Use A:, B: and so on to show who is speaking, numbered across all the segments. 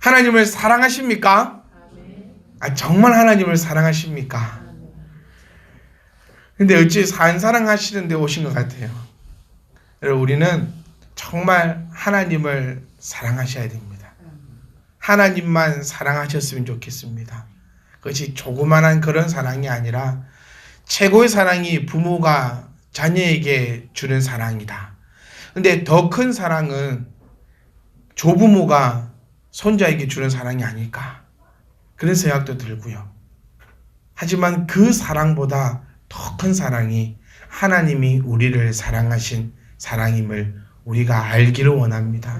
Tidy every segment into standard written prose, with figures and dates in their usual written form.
A: 하나님을 사랑하십니까? 정말 하나님을 사랑하십니까? 근데 어찌 산 사랑하시는 데 오신 것 같아요. 여러분, 우리는 정말 하나님을 사랑하셔야 됩니다. 하나님만 사랑하셨으면 좋겠습니다. 그것이 조그만한 그런 사랑이 아니라 최고의 사랑이 부모가 자녀에게 주는 사랑이다. 근데 더 큰 사랑은 조부모가 손자에게 주는 사랑이 아닐까, 그런 생각도 들고요. 하지만 그 사랑보다 더 큰 사랑이 하나님이 우리를 사랑하신 사랑임을 우리가 알기를 원합니다.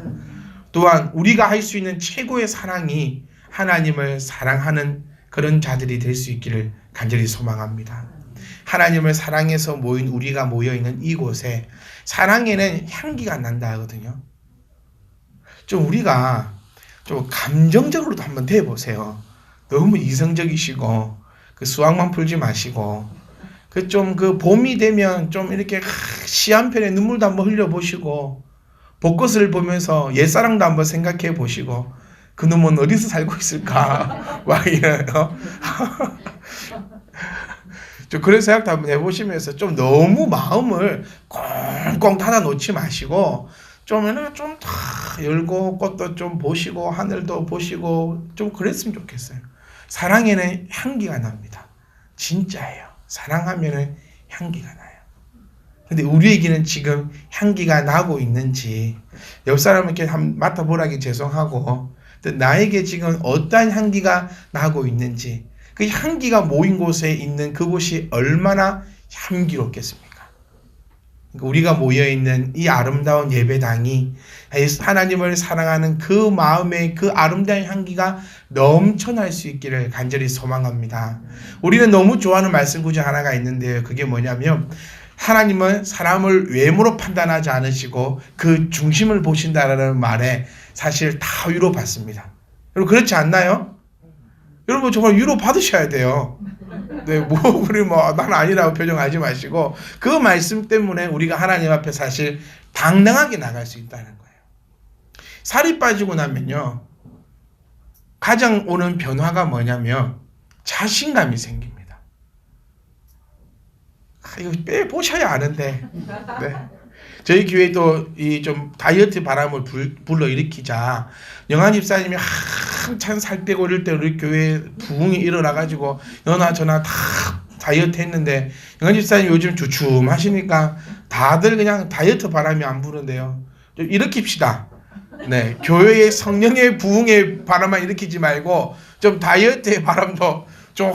A: 또한 우리가 할 수 있는 최고의 사랑이 하나님을 사랑하는 그런 자들이 될 수 있기를 간절히 소망합니다. 하나님을 사랑해서 모인 우리가 모여있는 이곳에 사랑에는 향기가 난다 하거든요. 좀 우리가 좀 감정적으로도 한번 대보세요. 너무 이성적이시고 그 수학만 풀지 마시고 그 봄이 되면 좀 이렇게 시 한 편에 눈물도 한번 흘려보시고 벚꽃을 보면서 옛사랑도 한번 생각해 보시고 그놈은 어디서 살고 있을까 막 이래요. 좀 그런 생각도 한번 해보시면서 좀 너무 마음을 꽁꽁 닫아 놓지 마시고 좀 다 열고 꽃도 좀 보시고 하늘도 보시고 좀 그랬으면 좋겠어요. 사랑에는 향기가 납니다. 진짜예요. 사랑하면은 향기가 나요. 근데 우리에게는 지금 향기가 나고 있는지, 옆 사람에게 한번 맡아보라기 죄송하고, 나에게 지금 어떠한 향기가 나고 있는지, 그 향기가 모인 곳에 있는 그곳이 얼마나 향기롭겠습니까? 우리가 모여있는 이 아름다운 예배당이 하나님을 사랑하는 그 마음의 그 아름다운 향기가 넘쳐날 수 있기를 간절히 소망합니다. 우리는 너무 좋아하는 말씀 구절 하나가 있는데요. 그게 뭐냐면 하나님은 사람을 외모로 판단하지 않으시고 그 중심을 보신다라는 말에 사실 다 위로받습니다. 여러분 그렇지 않나요? 여러분 정말 위로 받으셔야 돼요. 네, 난 아니라고 표정하지 마시고 그 말씀 때문에 우리가 하나님 앞에 사실 당당하게 나갈 수 있다는 거예요. 살이 빠지고 나면요, 가장 오는 변화가 뭐냐면 자신감이 생깁니다. 이거 빼보셔야 아는데, 네. 저희 교회도 이 좀 다이어트 바람을 불러일으키자 영한 집사님이 한참 살 빼고 이럴 때 우리 교회에 부흥이 일어나가지고 너나 저나 다 다이어트 했는데 영한 집사님 요즘 주춤하시니까 다들 그냥 다이어트 바람이 안 부는데요. 좀 일으킵시다. 네, 교회의 성령의 부흥의 바람만 일으키지 말고 좀 다이어트의 바람도 좀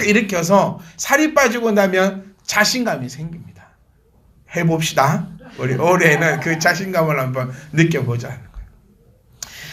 A: 일으켜서 살이 빠지고 나면 자신감이 생깁니다. 해봅시다. 우리 올해는 그 자신감을 한번 느껴보자는 거예요.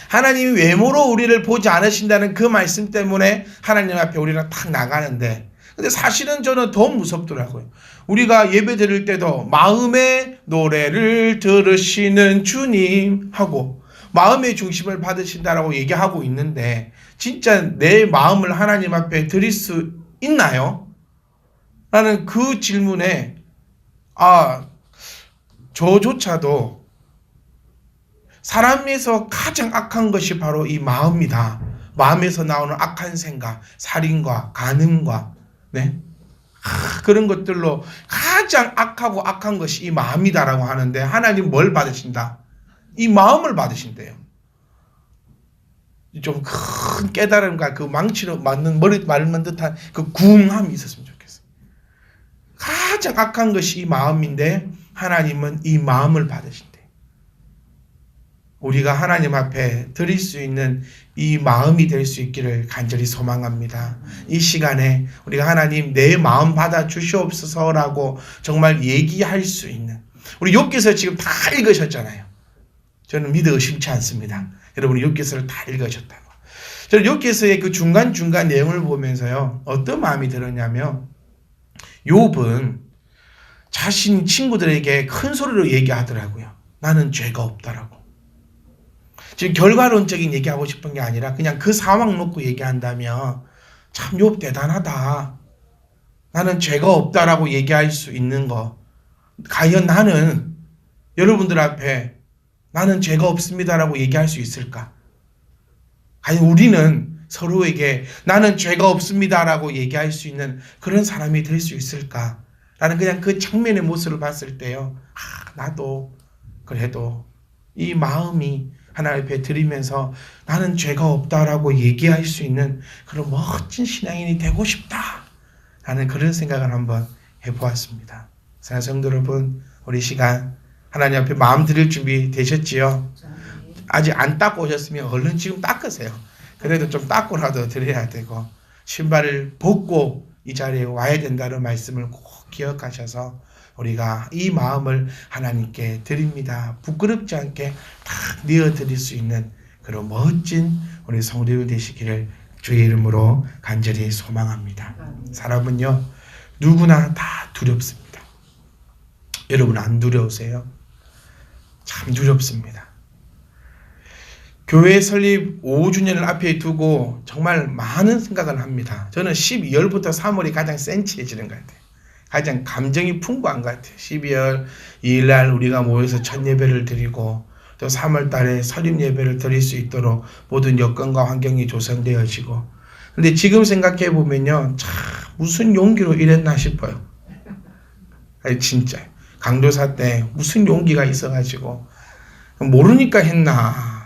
A: 하나님이 외모로 우리를 보지 않으신다는 그 말씀 때문에 하나님 앞에 우리는 탁 나가는데, 근데 사실은 저는 더 무섭더라고요. 우리가 예배 드릴 때도 마음의 노래를 들으시는 주님 하고 마음의 중심을 받으신다라고 얘기하고 있는데 진짜 내 마음을 하나님 앞에 드릴 수 있나요? 라는 그 질문에 저조차도 사람에서 가장 악한 것이 바로 이 마음이다. 마음에서 나오는 악한 생각, 살인과 간음과 그런 것들로 가장 악하고 악한 것이 이 마음이다라고 하는데 하나님 뭘 받으신다? 이 마음을 받으신대요. 좀 큰 깨달음과 그 망치로 맞는 머리 말는 듯한 그 궁함이 있었으면 좋겠어요. 가장 악한 것이 이 마음인데 하나님은 이 마음을 받으신대. 우리가 하나님 앞에 드릴 수 있는 이 마음이 될 수 있기를 간절히 소망합니다. 이 시간에 우리가 하나님 내 마음 받아 주시옵소서라고 정말 얘기할 수 있는, 우리 욥기서 지금 다 읽으셨잖아요. 저는 믿어 의심치 않습니다. 여러분이 욥기서를 다 읽으셨다고. 저는 욥기서의 그 중간중간 내용을 보면서요, 어떤 마음이 들었냐면 욥은 자신 친구들에게 큰 소리로 얘기하더라고요. 나는 죄가 없다라고. 지금 결과론적인 얘기하고 싶은 게 아니라 그냥 그 상황 놓고 얘기한다면 참 욥 대단하다. 나는 죄가 없다라고 얘기할 수 있는 거. 과연 나는 여러분들 앞에 나는 죄가 없습니다라고 얘기할 수 있을까? 과연 우리는 서로에게 나는 죄가 없습니다라고 얘기할 수 있는 그런 사람이 될 수 있을까? 라는 그냥 그 장면의 모습을 봤을 때요. 나도 그래도 이 마음이 하나님 앞에 드리면서 나는 죄가 없다라고 얘기할 수 있는 그런 멋진 신앙인이 되고 싶다. 라는 그런 생각을 한번 해보았습니다. 사랑하는 성도 여러분, 우리 시간 하나님 앞에 마음 드릴 준비 되셨지요? 아직 안 닦고 오셨으면 얼른 지금 닦으세요. 그래도 좀 닦고라도 드려야 되고 신발을 벗고 이 자리에 와야 된다는 말씀을 꼭 기억하셔서 우리가 이 마음을 하나님께 드립니다. 부끄럽지 않게 딱 내어드릴 수 있는 그런 멋진 우리 성도들 되시기를 주의 이름으로 간절히 소망합니다. 사람은요 누구나 다 두렵습니다. 여러분 안 두려우세요? 참 두렵습니다. 교회 설립 5주년을 앞에 두고 정말 많은 생각을 합니다. 저는 12월부터 3월이 가장 센치해지는 것 같아요. 가장 감정이 풍부한 것 같아요. 12월 2일날 우리가 모여서 첫 예배를 드리고 또 3월 달에 설립 예배를 드릴 수 있도록 모든 여건과 환경이 조성되어지고 근데 지금 생각해 보면요 참 무슨 용기로 이랬나 싶어요. 아니 진짜 강도사 때 무슨 용기가 있어가지고 모르니까 했나.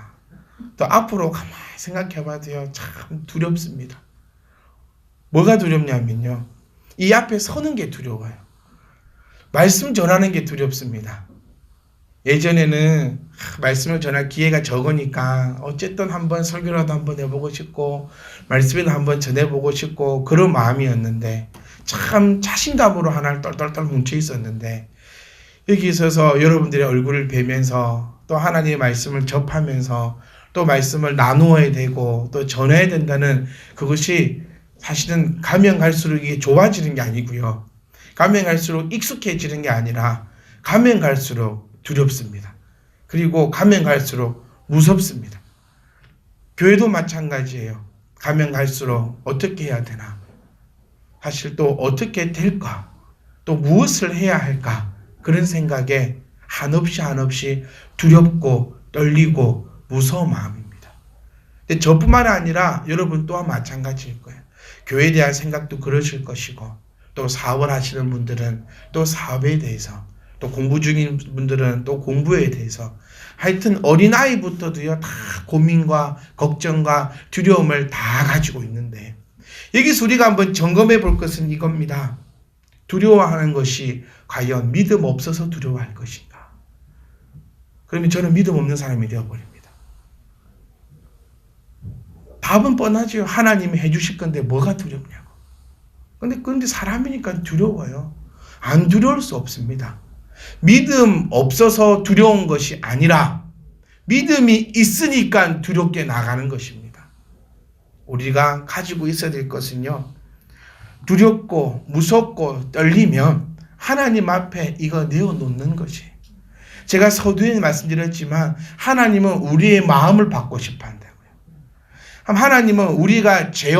A: 또 앞으로 가만히 생각해 봐도요 참 두렵습니다. 뭐가 두렵냐면요 이 앞에 서는 게 두려워요. 말씀 전하는 게 두렵습니다. 예전에는 말씀을 전할 기회가 적으니까 어쨌든 한번 설교라도 한번 해보고 싶고 말씀이라도 한번 전해보고 싶고 그런 마음이었는데 참 자신감으로 하나를 똘똘똘 뭉쳐 있었는데 여기 있어서 여러분들의 얼굴을 뵈면서 또 하나님의 말씀을 접하면서 또 말씀을 나누어야 되고 또 전해야 된다는 그것이 사실은 가면 갈수록 이게 좋아지는 게 아니고요. 가면 갈수록 익숙해지는 게 아니라 가면 갈수록 두렵습니다. 그리고 가면 갈수록 무섭습니다. 교회도 마찬가지예요. 가면 갈수록 어떻게 해야 되나? 사실 또 어떻게 될까? 또 무엇을 해야 할까? 그런 생각에 한없이 두렵고 떨리고 무서운 마음입니다. 근데 저뿐만 아니라 여러분 또한 마찬가지일 거예요. 교회에 대한 생각도 그러실 것이고 또 사업을 하시는 분들은 또 사업에 대해서 또 공부 중인 분들은 또 공부에 대해서 하여튼 어린아이부터도요 다 고민과 걱정과 두려움을 다 가지고 있는데 여기서 우리가 한번 점검해 볼 것은 이겁니다. 두려워하는 것이 과연 믿음 없어서 두려워할 것인가? 그러면 저는 믿음 없는 사람이 되어버립니다. 답은 뻔하죠. 하나님이 해주실 건데 뭐가 두렵냐고. 근데 사람이니까 두려워요. 안 두려울 수 없습니다. 믿음 없어서 두려운 것이 아니라 믿음이 있으니까 두렵게 나가는 것입니다. 우리가 가지고 있어야 될 것은요. 두렵고 무섭고 떨리면 하나님 앞에 이거 내어놓는 것이. 제가 서두에 말씀드렸지만 하나님은 우리의 마음을 받고 싶어 한다고요. 하나님은 우리가 죄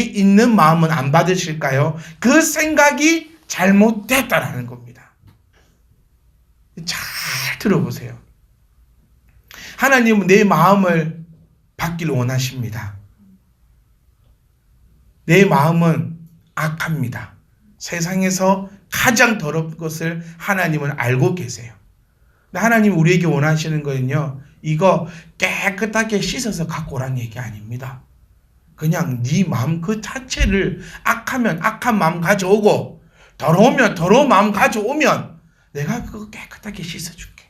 A: 있는 마음은 안 받으실까요? 그 생각이 잘못됐다라는 겁니다. 잘 들어보세요. 하나님은 내 마음을 받기를 원하십니다. 내 마음은 악합니다. 세상에서 가장 더러운 것을 하나님은 알고 계세요. 근데 하나님이 우리에게 원하시는 거는요. 이거 깨끗하게 씻어서 갖고 오라는 얘기 아닙니다. 그냥 네 마음 그 자체를 악하면 악한 마음 가져오고 더러우면 더러운 마음 가져오면 내가 그거 깨끗하게 씻어줄게.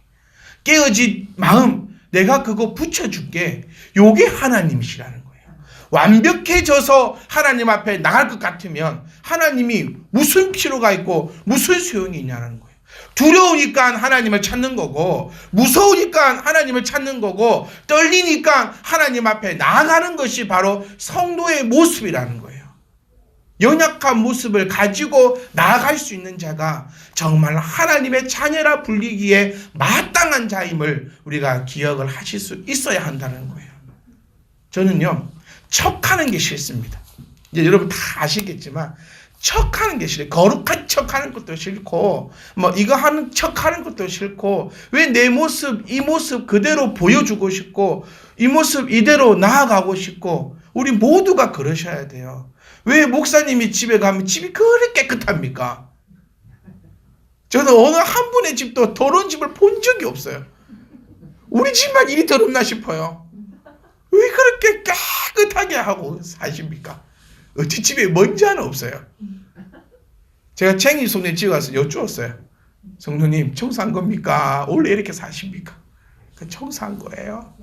A: 깨어진 마음 내가 그거 붙여줄게. 요게 하나님이시라는 거예요. 완벽해져서 하나님 앞에 나갈 것 같으면 하나님이 무슨 필요가 있고 무슨 소용이 있냐는 거예요. 두려우니까 하나님을 찾는 거고 무서우니까 하나님을 찾는 거고 떨리니까 하나님 앞에 나아가는 것이 바로 성도의 모습이라는 거예요. 연약한 모습을 가지고 나아갈 수 있는 자가 정말 하나님의 자녀라 불리기에 마땅한 자임을 우리가 기억을 하실 수 있어야 한다는 거예요. 저는요 척하는 게 싫습니다. 이제 여러분 다 아시겠지만 척하는 게 싫어요. 거룩한 척하는 것도 싫고 뭐 이거 하는 척하는 것도 싫고 왜 내 모습 이 모습 그대로 보여주고 싶고 이 모습 이대로 나아가고 싶고 우리 모두가 그러셔야 돼요. 왜 목사님이 집에 가면 집이 그렇게 깨끗합니까? 저는 어느 한 분의 집도 더러운 집을 본 적이 없어요. 우리 집만 이리 더럽나 싶어요. 왜 그렇게 깨끗하게 하고 사십니까? 어찌 집에 먼지 하나 없어요. 제가 챙이 손에 집에 가서 여쭈었어요. 성도님 청소한 겁니까? 원래 이렇게 사십니까? 청소한 거예요.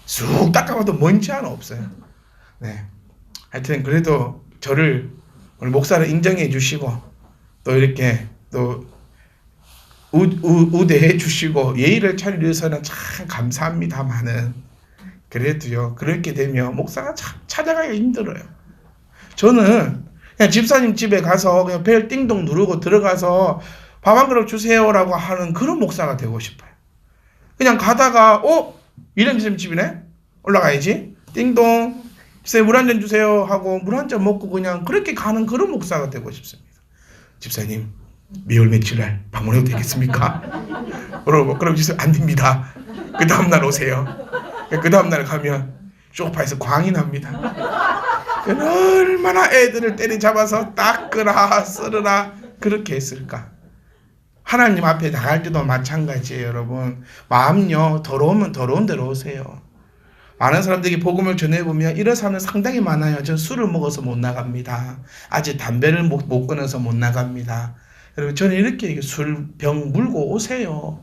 A: 쑥 닦아봐도 먼지 하나 없어요. 네. 하여튼 그래도 저를 오늘 목사를 인정해 주시고 또 이렇게 또 우대해 주시고 예의를 차리셔서는 참 감사합니다만은 그래도요 그렇게 되면 목사가 참 찾아가기가 힘들어요. 저는 그냥 집사님 집에 가서 그냥 벨 띵동 누르고 들어가서 밥 한 그릇 주세요라고 하는 그런 목사가 되고 싶어요. 그냥 가다가 이런 집이네? 올라가야지. 띵동 집사님 물 한 잔 주세요 하고 물 한 잔 먹고 그냥 그렇게 가는 그런 목사가 되고 싶습니다. 집사님 미월 며칠날 방문해도 되겠습니까? 그럼 집사님 안 됩니다. 그 다음날 오세요. 그 다음날 가면 소파에서 광이 납니다. 얼마나 애들을 때려잡아서 닦으라 쓸으라 그렇게 했을까? 하나님 앞에 나갈 때도 마찬가지예요. 여러분 마음요 더러우면 더러운 데로 오세요. 많은 사람들에게 복음을 전해보면 이런 사람은 상당히 많아요. 전 술을 먹어서 못 나갑니다. 아직 담배를 못 끊어서 못 나갑니다. 여러분 저는 이렇게 술병 물고 오세요.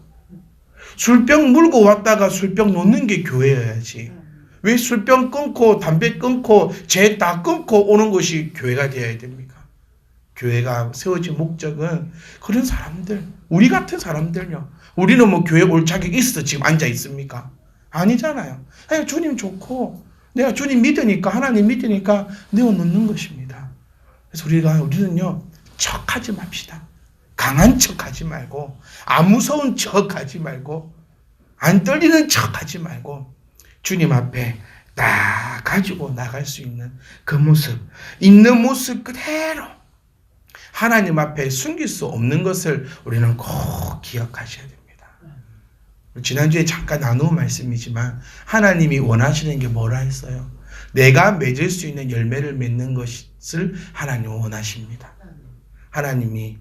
A: 술병 물고 왔다가 술병 놓는 게 교회여야지. 왜 술병 끊고 담배 끊고 죄 다 끊고 오는 것이 교회가 되어야 됩니까? 교회가 세워진 목적은 그런 사람들, 우리 같은 사람들요. 우리는 뭐 교회 올 자격이 있어서 지금 앉아 있습니까? 아니잖아요. 그냥 주님 좋고 내가 주님 믿으니까 하나님 믿으니까 내어놓는 것입니다. 그래서 우리는요 척하지 맙시다. 강한 척하지 말고 안 무서운 척하지 말고 안 떨리는 척하지 말고 주님 앞에 딱 가지고 나갈 수 있는 그 모습, 있는 모습 그대로 하나님 앞에 숨길 수 없는 것을 우리는 꼭 기억하셔야 됩니다. 지난주에 잠깐 나눈 말씀이지만 하나님이 원하시는 게 뭐라 했어요? 내가 맺을 수 있는 열매를 맺는 것을 하나님 원하십니다. 하나님이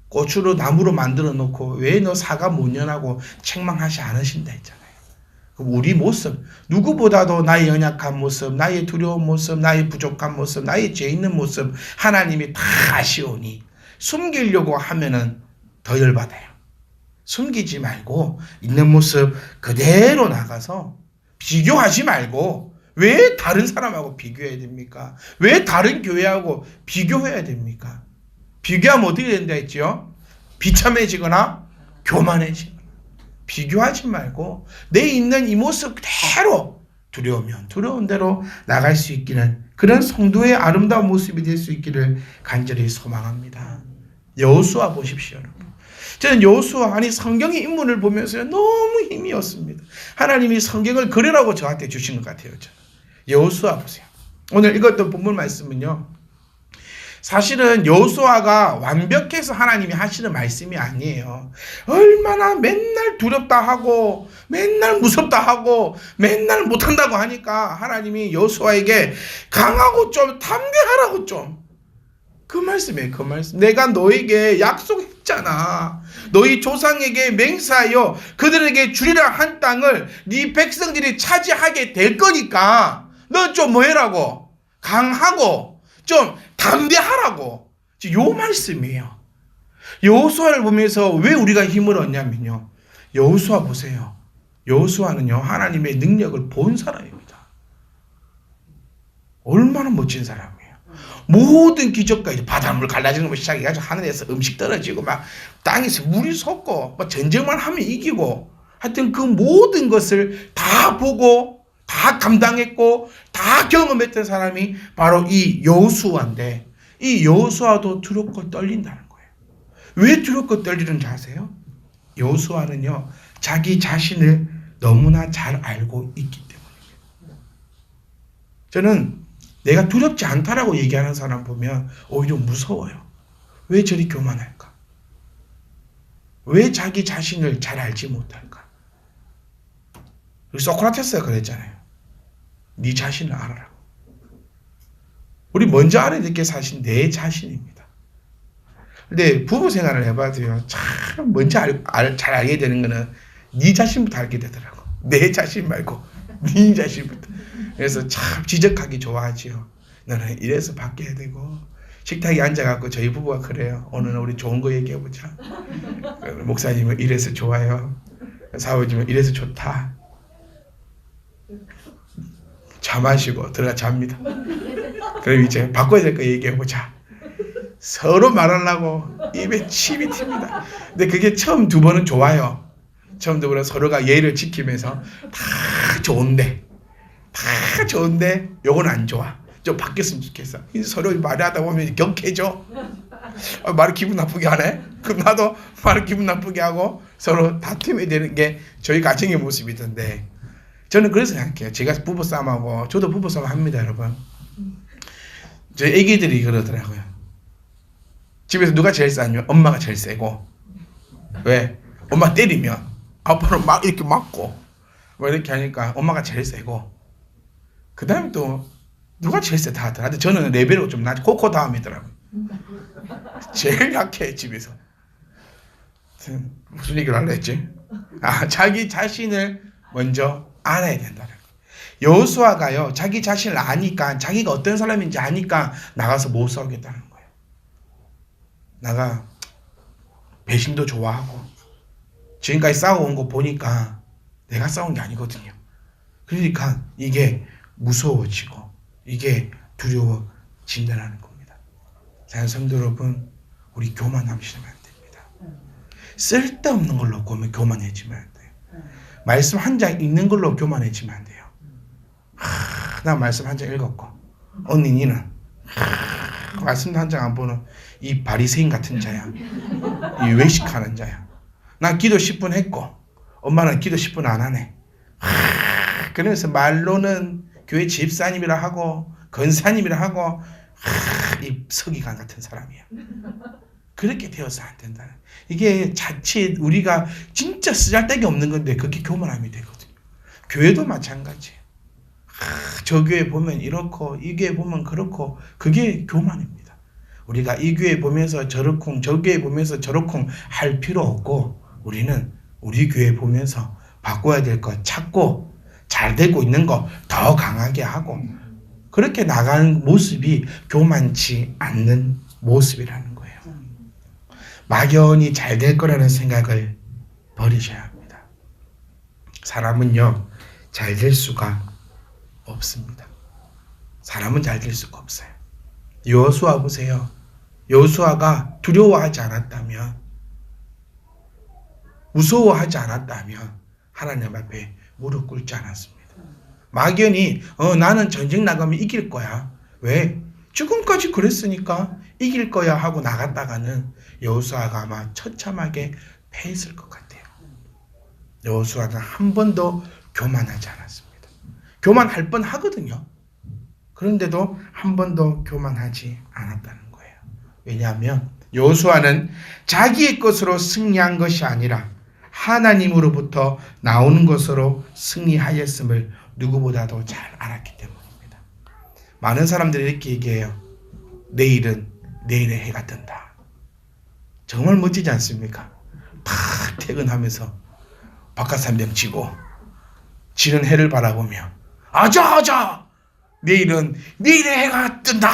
A: 고추로 나무로 만들어 놓고 왜 너 사과 못 연하고 책망하지 않으신다 했잖아요. 우리 모습, 누구보다도 나의 연약한 모습, 나의 두려운 모습, 나의 부족한 모습, 나의 죄 있는 모습 하나님이 다 아시오니 숨기려고 하면은 더 열받아요. 숨기지 말고 있는 모습 그대로 나가서 비교하지 말고 왜 다른 사람하고 비교해야 됩니까? 왜 다른 교회하고 비교해야 됩니까? 비교하면 어떻게 된다 했죠? 비참해지거나 교만해지거나. 비교하지 말고 내 있는 이 모습 그대로 두려우면 두려운 대로 나갈 수 있기는 그런 성도의 아름다운 모습이 될 수 있기를 간절히 소망합니다. 여호수아 보십시오. 여러분. 저는 여호수아 아니 성경의 인물을 보면서 너무 힘이었습니다. 하나님이 성경을 그리라고 저한테 주신 것 같아요. 여호수아 보세요. 오늘 읽었던 본문 말씀은요. 사실은 여호수아가 완벽해서 하나님이 하시는 말씀이 아니에요. 얼마나 맨날 두렵다 하고 맨날 무섭다 하고 맨날 못한다고 하니까 하나님이 여호수아에게 강하고 좀 담대하라고 좀 그 말씀이에요. 그 말씀. 내가 너에게 약속했잖아. 너희 조상에게 맹세하여 그들에게 주리라 한 땅을 네 백성들이 차지하게 될 거니까 너 좀 뭐 해라고? 강하고 좀 담대하라고. 요 말씀이에요. 여호수아를 보면서 왜 우리가 힘을 얻냐면요. 여호수아 보세요. 여호수아는요 하나님의 능력을 본 사람입니다. 얼마나 멋진 사람이에요. 모든 기적과 이제 바닷물 갈라지는 거 시작해가지고 하늘에서 음식 떨어지고 막 땅에서 물이 솟고 막 전쟁만 하면 이기고 하여튼 그 모든 것을 다 보고 다 감당했고 다 경험했던 사람이 바로 이 여호수아인데 이 여호수아도 두렵고 떨린다는 거예요. 왜 두렵고 떨리는지 아세요? 여호수아는요 자기 자신을 너무나 잘 알고 있기 때문입니다. 저는 내가 두렵지 않다라고 얘기하는 사람 보면 오히려 무서워요. 왜 저리 교만할까? 왜 자기 자신을 잘 알지 못할까? 소크라테스가 그랬잖아요. 네 자신을 알아라. 우리 먼저 알아야 될 게 사실 내 자신입니다. 근데 부부 생활을 해봐도요, 참 먼저 잘 알게 되는 거는 네 자신부터 알게 되더라고. 내 자신 말고 네 자신부터. 그래서 참 지적하기 좋아하지요. 너는 이래서 바뀌어야 되고, 식탁에 앉아갖고 저희 부부가 그래요. 오늘 우리 좋은 거 얘기해보자. 목사님은 이래서 좋아요. 사모님은 이래서 좋다. 차 마시고 들어가 잡니다. 그럼 이제 바꿔야 될 거 얘기해보자. 서로 말하려고 입에 침이 튑니다. 근데 그게 처음 두 번은 좋아요. 처음 두 번은 서로가 예의를 지키면서 다 좋은데 요건 안 좋아. 좀 바뀌었으면 좋겠어. 서로 말하다 보면 격해져. 말을 기분 나쁘게 하네. 그럼 나도 말을 기분 나쁘게 하고 서로 다툼이 되는 게 저희 가정의 모습이던데, 저는 그래서 생각해요. 제가 부부싸움하고, 저도 부부싸움 합니다, 여러분. 저희 애기들이 그러더라고요. 집에서 누가 제일 세냐면 엄마가 제일 세고, 왜? 엄마 때리면 아빠는 막 이렇게 맞고 뭐 이렇게 하니까 엄마가 제일 세고, 그 다음에 또 누가 제일 세다 하더라. 근데 저는 레벨이 좀 낮지. 코코 다음이더라고요. 제일 약해, 집에서. 무슨 얘기를 하려 했지? 자기 자신을 먼저 알아야 된다는 거예요. 여호수아가요, 자기 자신을 아니까, 자기가 어떤 사람인지 아니까 나가서 못 싸우겠다는 거예요. 나가 배신도 좋아하고, 지금까지 싸워온 거 보니까 내가 싸운 게 아니거든요. 그러니까 이게 무서워지고 이게 두려워진다는 겁니다. 사랑하는 성도 여러분, 우리 교만하시면 안 됩니다. 쓸데없는 걸로 교만해지면 안 돼요. 말씀 한 장 읽는 걸로 교만해지면 안 돼요. 나 말씀 한 장 읽었고, 언니 니는 말씀도 한 장 안 보는 이 바리새인 같은 자야. 이 외식하는 자야. 난 기도 10분 했고 엄마는 기도 10분 안 하네. 그러면서 말로는 교회 집사님이라 하고 권사님이라 하고 이 서기관 같은 사람이야. 그렇게 되어서 안 된다. 이게 자칫 우리가 진짜 쓰잘데기 없는 건데 그게 교만함이 되거든요. 교회도 마찬가지예요. 저 교회 보면 이렇고 이 교회 보면 그렇고, 그게 교만입니다. 우리가 이 교회 보면서 저렇쿵 저 교회 보면서 저렇쿵 할 필요 없고, 우리는 우리 교회 보면서 바꿔야 될 거 찾고 잘 되고 있는 거 더 강하게 하고, 그렇게 나가는 모습이 교만치 않는 모습이라는 거예요. 막연히 잘 될 거라는 생각을 버리셔야 합니다. 사람은요, 잘 될 수가 없습니다. 사람은 잘 될 수가 없어요. 여호수아 보세요. 여호수아가 두려워하지 않았다면, 무서워하지 않았다면 하나님 앞에 무릎 꿇지 않았습니다. 막연히 나는 전쟁 나가면 이길 거야. 왜? 지금까지 그랬으니까 이길 거야 하고 나갔다가는 여호수아가 아마 처참하게 패했을 것 같아요. 여호수아는 한 번도 교만하지 않았습니다. 교만할 뻔 하거든요. 그런데도 한 번도 교만하지 않았다는 거예요. 왜냐하면 여호수아는 자기의 것으로 승리한 것이 아니라 하나님으로부터 나오는 것으로 승리하였음을 누구보다도 잘 알았기 때문입니다. 많은 사람들이 이렇게 얘기해요. 내일의 해가 뜬다. 정말 멋지지 않습니까? 다 퇴근하면서 바깥 삼병 치고 지는 해를 바라보며 아자 내일의 해가 뜬다.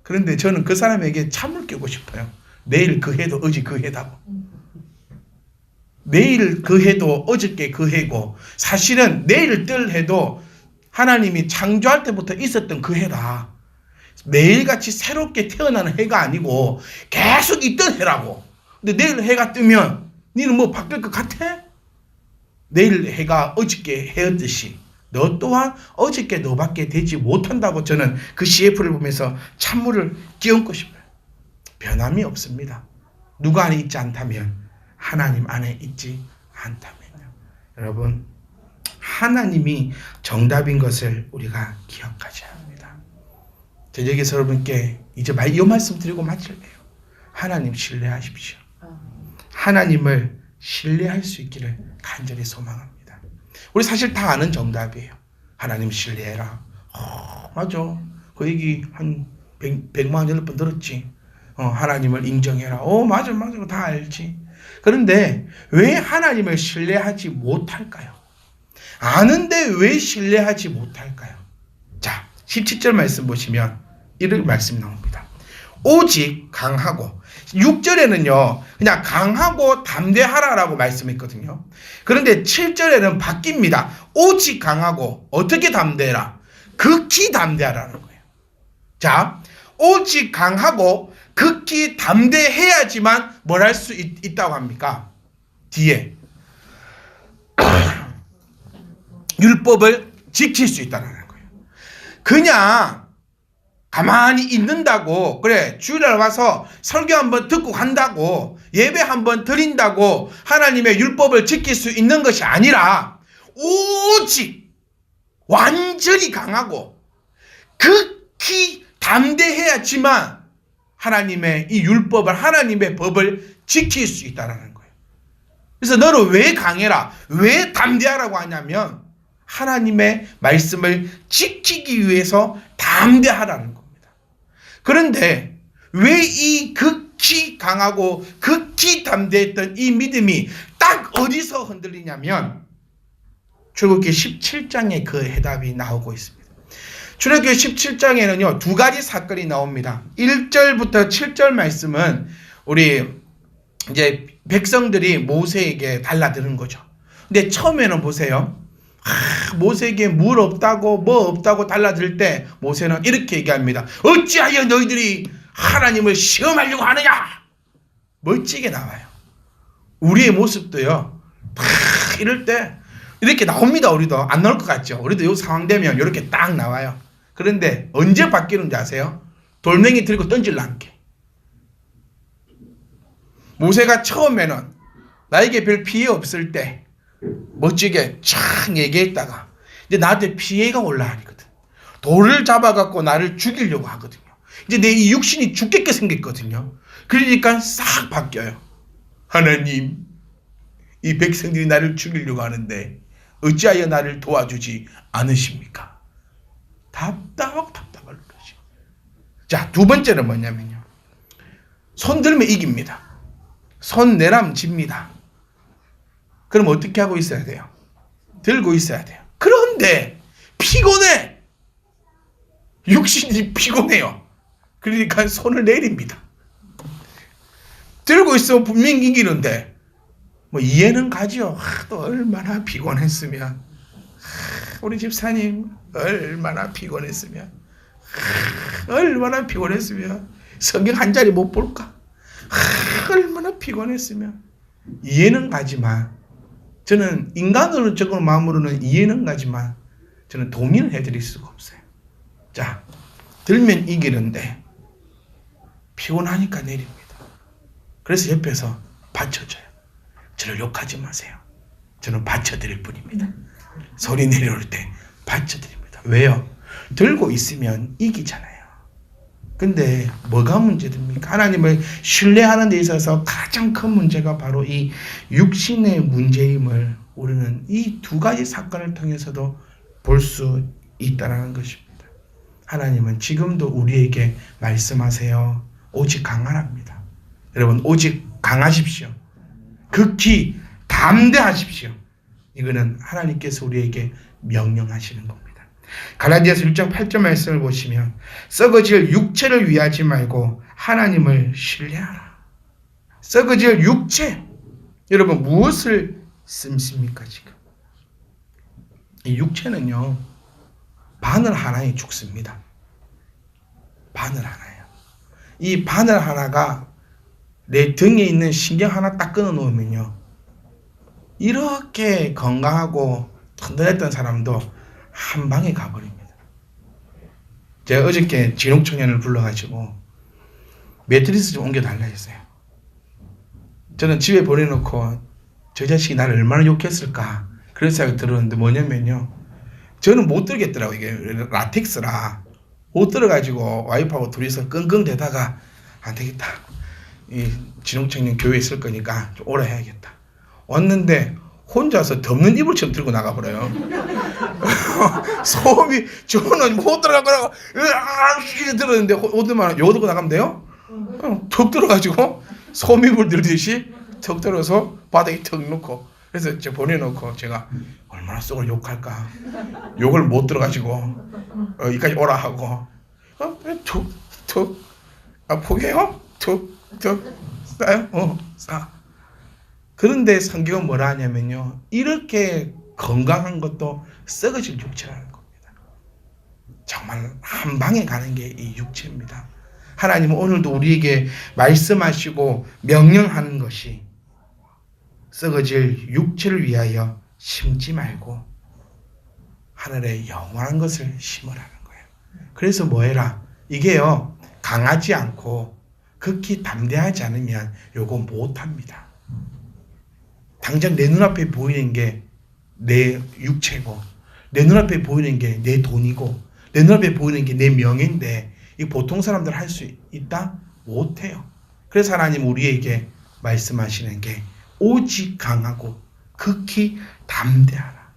A: 그런데 저는 그 사람에게 참을 끼고 싶어요. 내일 그 해도 어제 그 해다고. 내일 그 해도 어저께 그 해고, 사실은 내일 뜰 해도 하나님이 창조할 때부터 있었던 그 해라. 매일같이 새롭게 태어나는 해가 아니고 계속 있던 해라고. 근데 내일 해가 뜨면 니는 뭐 바뀔 것 같아? 내일 해가 어저께 해였듯이 너 또한 어저께 너밖에 되지 못한다고 저는 그 CF를 보면서 찬물을 끼얹고 싶어요. 변함이 없습니다. 누가 안에 있지 않다면, 하나님 안에 있지 않다면요. 여러분, 하나님이 정답인 것을 우리가 기억하셔야 합니다. 저녁에서 여러분께 이제 이 말씀 드리고 마칠래요. 하나님 신뢰하십시오. 하나님을 신뢰할 수 있기를 간절히 소망합니다. 우리 사실 다 아는 정답이에요. 하나님 신뢰해라. 맞아. 그 얘기 한 100만 년 번 들었지. 하나님을 인정해라. 맞아. 다 알지. 그런데 왜 하나님을 신뢰하지 못할까요? 아는데 왜 신뢰하지 못할까요? 자, 17절 말씀 보시면 이런 말씀이 나옵니다. 오직 강하고, 6절에는요 그냥 강하고 담대하라라고 말씀했거든요. 그런데 7절에는 바뀝니다. 오직 강하고 어떻게 담대해라? 극히 담대하라는 거예요. 자, 오직 강하고 극히 담대해야지만 뭘 할 수 있다고 합니까? 뒤에 율법을 지킬 수 있다는 거예요. 그냥 가만히 있는다고, 그래 주일날 와서 설교 한번 듣고 간다고, 예배 한번 드린다고 하나님의 율법을 지킬 수 있는 것이 아니라 오직 완전히 강하고 극히 담대해야지만 하나님의 이 율법을, 하나님의 법을 지킬 수 있다는 거예요. 그래서 너는 왜 강해라, 왜 담대하라고 하냐면 하나님의 말씀을 지키기 위해서 담대하라는 겁니다. 그런데 왜 이 극히 강하고 극히 담대했던 이 믿음이 딱 어디서 흔들리냐면 출애굽기 17장에 그 해답이 나오고 있습니다. 출애굽기 17장에는요 두 가지 사건이 나옵니다. 1절부터 7절 말씀은 우리 이제 백성들이 모세에게 달라드는 거죠. 근데 처음에는 보세요. 모세에게 물 없다고 뭐 없다고 달라들 때 모세는 이렇게 얘기합니다. 어찌하여 너희들이 하나님을 시험하려고 하느냐? 멋지게 나와요. 우리의 모습도요 이럴 때 이렇게 나옵니다. 우리도 안 나올 것 같죠? 우리도 이 상황 되면 이렇게 딱 나와요. 그런데 언제 바뀌는지 아세요? 돌멩이 들고 던질라 함께. 모세가 처음에는 나에게 별 피해 없을 때 멋지게 촥 얘기했다가 이제 나한테 피해가 올라가거든. 돌을 잡아갖고 나를 죽이려고 하거든요. 이제 내 이 육신이 죽겠게 생겼거든요. 그러니까 싹 바뀌어요. 하나님, 이 백성들이 나를 죽이려고 하는데 어찌하여 나를 도와주지 않으십니까? 답답할 것이죠. 자, 두 번째는 뭐냐면요, 손 들면 이깁니다. 손 내라면 집니다. 그럼 어떻게 하고 있어야 돼요? 들고 있어야 돼요. 그런데 피곤해. 육신이 피곤해요. 그러니까 손을 내립니다. 들고 있으면 분명히 이기는데 뭐 이해는 가죠. 또 얼마나 피곤했으면, 우리 집사님 얼마나 피곤했으면, 얼마나 피곤했으면 성경 한 자리 못 볼까? 얼마나 피곤했으면. 이해는 가지만, 저는 인간으로 적은 마음으로는 이해는 가지만 저는 동의는 해드릴 수가 없어요. 자, 들면 이기는데 피곤하니까 내립니다. 그래서 옆에서 받쳐줘요. 저를 욕하지 마세요. 저는 받쳐드릴 뿐입니다. 소리 내려올 때 받쳐드립니다. 왜요? 들고 있으면 이기잖아요. 근데 뭐가 문제됩니까? 하나님을 신뢰하는 데 있어서 가장 큰 문제가 바로 이 육신의 문제임을 우리는 이 두 가지 사건을 통해서도 볼 수 있다는 것입니다. 하나님은 지금도 우리에게 말씀하세요. 오직 강하랍니다. 여러분, 오직 강하십시오. 극히 담대하십시오. 이거는 하나님께서 우리에게 명령하시는 겁니다. 갈라디아서 6장 8절 말씀을 보시면 썩어질 육체를 위하지 말고 하나님을 신뢰하라. 썩어질 육체, 여러분 무엇을 씀습니까? 지금 이 육체는요 바늘 하나에 죽습니다. 바늘 하나예요. 이 바늘 하나가 내 등에 있는 신경 하나 딱 끊어 놓으면요 이렇게 건강하고 튼튼했던 사람도 한 방에 가버립니다. 제가 어저께 진옥청년을 불러가지고 매트리스 좀 옮겨달라 했어요. 저는 집에 보내놓고 저 자식이 나를 얼마나 욕했을까 그런 생각이 들었는데 뭐냐면요, 저는 못 들겠더라고요. 이게 라텍스라 못 들어가지고 와이프하고 둘이서 끙끙대다가 안 되겠다. 이 진흥청년 교회에 있을 거니까 좀 오래 해야겠다. 왔는데 혼자서 덮는 이불처럼 들고 나가버려요. 소음이 저는 못 들어가고 들었는데 오더만 요 들고 나가면 돼요? 턱 들어가지고 소미불 들듯이 턱 들어서 바닥에 턱 놓고 그래서 저 보내놓고 제가 얼마나 속을 욕할까. 욕을 못 들어가지고 여기까지 오라 하고 툭툭 포기해요? 툭툭 싸요? 싸. 그런데 성경은 뭐라 하냐면요, 이렇게 건강한 것도 썩어질 육체라는 겁니다. 정말 한 방에 가는 게 이 육체입니다. 하나님은 오늘도 우리에게 말씀하시고 명령하는 것이 썩어질 육체를 위하여 심지 말고 하늘에 영원한 것을 심으라는 거예요. 그래서 뭐 해라? 이게요, 강하지 않고 극히 담대하지 않으면 요거 못합니다. 당장 내 눈앞에 보이는 게 내 육체고, 내 눈앞에 보이는 게 내 돈이고, 내 눈앞에 보이는 게 내 명예인데 이 보통 사람들 할 수 있다? 못해요. 그래서 하나님 우리에게 말씀하시는 게 오직 강하고 극히 담대하라.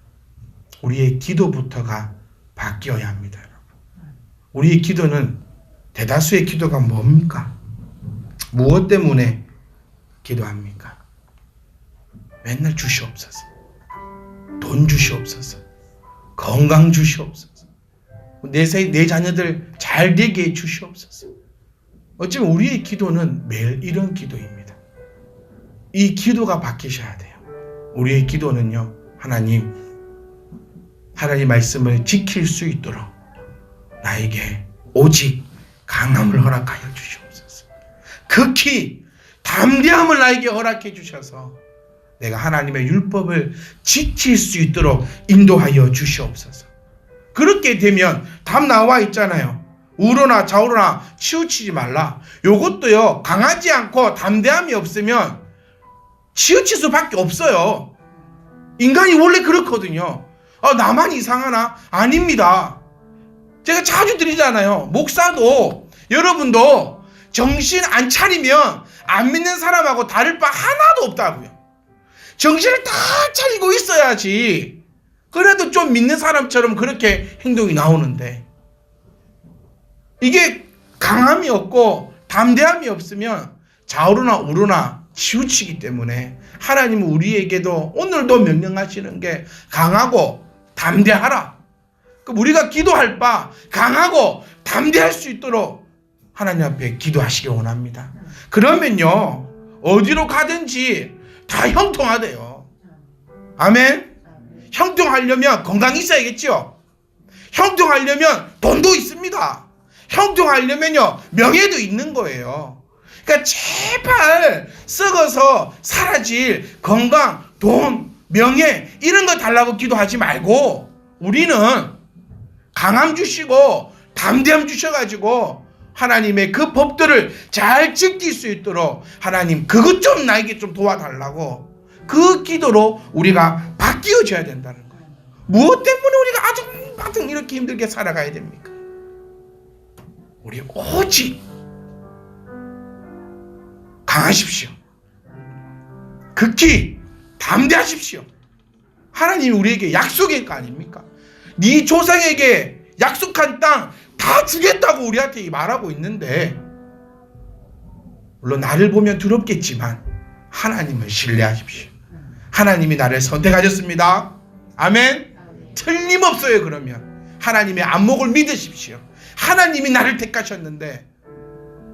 A: 우리의 기도부터가 바뀌어야 합니다, 여러분. 우리의 기도는, 대다수의 기도가 뭡니까? 무엇 때문에 기도합니까? 맨날 주시옵소서, 돈 주시옵소서, 건강 주시옵소서, 내 자녀들 잘 되게 해 주시옵소서. 어쩌면 우리의 기도는 매일 이런 기도입니다. 이 기도가 바뀌셔야 돼요. 우리의 기도는요, 하나님 말씀을 지킬 수 있도록 나에게 오직 강함을 허락하여 주시옵소서. 극히 담대함을 나에게 허락해 주셔서 내가 하나님의 율법을 지킬 수 있도록 인도하여 주시옵소서. 그렇게 되면 답 나와 있잖아요. 우로나 좌우로나 치우치지 말라. 요것도요, 강하지 않고 담대함이 없으면 치우칠 수밖에 없어요. 인간이 원래 그렇거든요. 나만 이상하나? 아닙니다. 제가 자주 드리잖아요. 목사도 여러분도 정신 안 차리면 안 믿는 사람하고 다를 바 하나도 없다고요. 정신을 다 차리고 있어야지 그래도 좀 믿는 사람처럼 그렇게 행동이 나오는데, 이게 강함이 없고 담대함이 없으면 좌우로나 우로나 치우치기 때문에 하나님은 우리에게도 오늘도 명령하시는 게 강하고 담대하라. 그럼 우리가 기도할 바 강하고 담대할 수 있도록 하나님 앞에 기도하시기 원합니다. 그러면요, 어디로 가든지 다 형통하대요. 아멘. 형통하려면 건강이 있어야겠죠. 형통하려면 돈도 있습니다. 형통하려면요, 명예도 있는 거예요. 그러니까 제발 썩어서 사라질 건강, 돈, 명예 이런 거 달라고 기도하지 말고 우리는 강함 주시고 담대함 주셔가지고 하나님의 그 법들을 잘 지킬 수 있도록 하나님 그것 좀 나에게 좀 도와달라고, 그 기도로 우리가 바뀌어져야 된다는 거예요. 무엇 때문에 우리가 아둥바둥 이렇게 힘들게 살아가야 됩니까? 우리 오직 강하십시오. 극히 담대하십시오. 하나님이 우리에게 약속일 거 아닙니까? 네 조상에게 약속한 땅 다 주겠다고 우리한테 말하고 있는데, 물론 나를 보면 두렵겠지만 하나님을 신뢰하십시오. 하나님이 나를 선택하셨습니다. 아멘. 틀림없어요. 그러면 하나님의 안목을 믿으십시오. 하나님이 나를 택하셨는데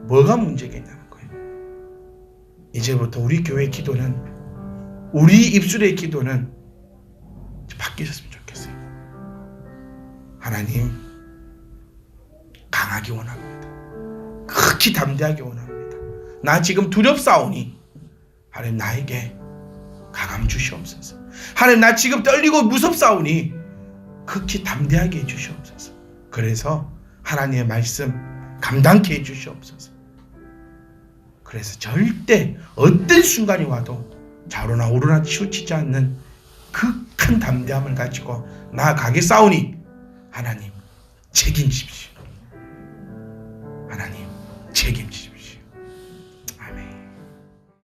A: 뭐가 문제겠냐는 거예요. 이제부터 우리 교회 기도는, 우리 입술의 기도는 바뀌셨으면 좋겠어요. 하나님 강하기 원합니다. 극히 담대하기 원합니다. 나 지금 두렵사오니 하나님 나에게 강함 주시옵소서. 하나님 나 지금 떨리고 무섭사오니 극히 담대하게 해주시옵소서. 그래서 하나님의 말씀 감당케 해주시옵소서. 그래서 절대 어떤 순간이 와도 좌우로나 우로나 치우치지 않는 극한 담대함을 가지고 나아가게 싸우니 하나님 책임지십시오. 책임.